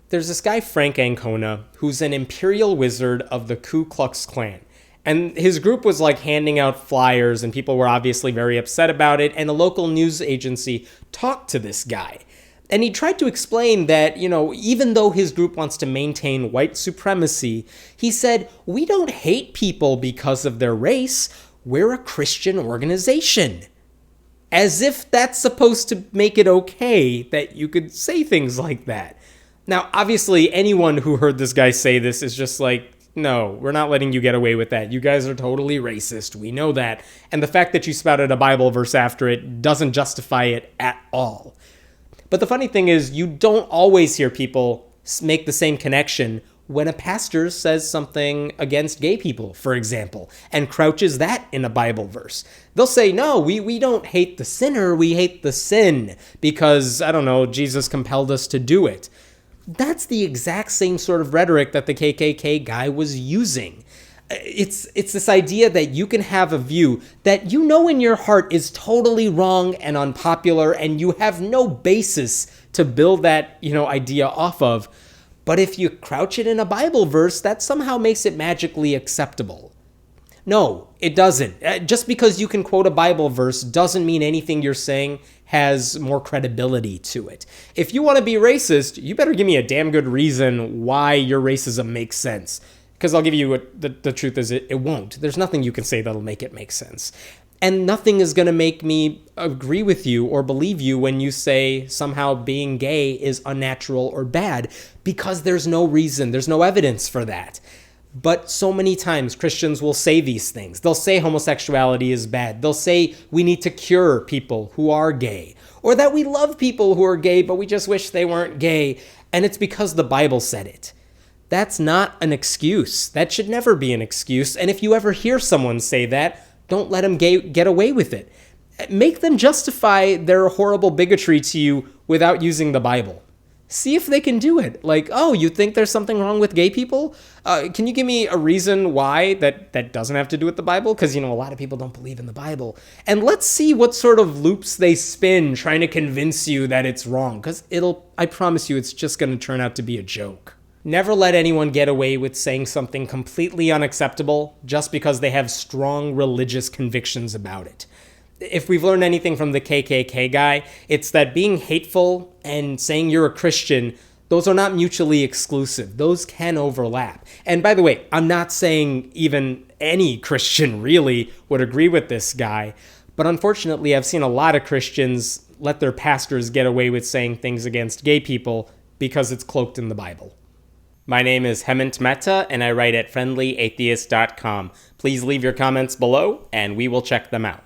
there's this guy, Frank Ancona, who's an imperial wizard of the Ku Klux Klan. And his group was like handing out flyers, and people were obviously very upset about it. And a local news agency talked to this guy. And he tried to explain that, even though his group wants to maintain white supremacy, he said, we don't hate people because of their race. We're a Christian organization. As if that's supposed to make it okay that you could say things like that. Now, obviously, anyone who heard this guy say this is just like, no, we're not letting you get away with that. You guys are totally racist. We know that. And the fact that you spouted a Bible verse after it doesn't justify it at all. But the funny thing is, you don't always hear people make the same connection when a pastor says something against gay people, for example, and crouches that in a Bible verse. They'll say, no, we don't hate the sinner, we hate the sin because, Jesus compelled us to do it. That's the exact same sort of rhetoric that the KKK guy was using. It's this idea that you can have a view that in your heart is totally wrong and unpopular, and you have no basis to build that, idea off of. But if you crouch it in a Bible verse, that somehow makes it magically acceptable. No, it doesn't. Just because you can quote a Bible verse doesn't mean anything you're saying has more credibility to it. If you want to be racist, you better give me a damn good reason why your racism makes sense. Because I'll give you the truth is it won't. There's nothing you can say that'll make it make sense. And nothing is going to make me agree with you or believe you when you say somehow being gay is unnatural or bad, because there's no reason, there's no evidence for that. But so many times Christians will say these things. They'll say homosexuality is bad. They'll say we need to cure people who are gay, or that we love people who are gay, but we just wish they weren't gay. And it's because the Bible said it. That's not an excuse. That should never be an excuse. And if you ever hear someone say that, don't let them get away with it. Make them justify their horrible bigotry to you without using the Bible. See if they can do it. Like, oh, you think there's something wrong with gay people? Can you give me a reason why that doesn't have to do with the Bible? Because, a lot of people don't believe in the Bible. And let's see what sort of loops they spin trying to convince you that it's wrong. Because I promise you, it's just going to turn out to be a joke. Never let anyone get away with saying something completely unacceptable just because they have strong religious convictions about it. If we've learned anything from the KKK guy, it's that being hateful and saying you're a Christian, those are not mutually exclusive. Those can overlap. And by the way, I'm not saying even any Christian really would agree with this guy, but unfortunately, I've seen a lot of Christians let their pastors get away with saying things against gay people because it's cloaked in the Bible. My name is Hemant Mehta, and I write at friendlyatheist.com. Please leave your comments below, and we will check them out.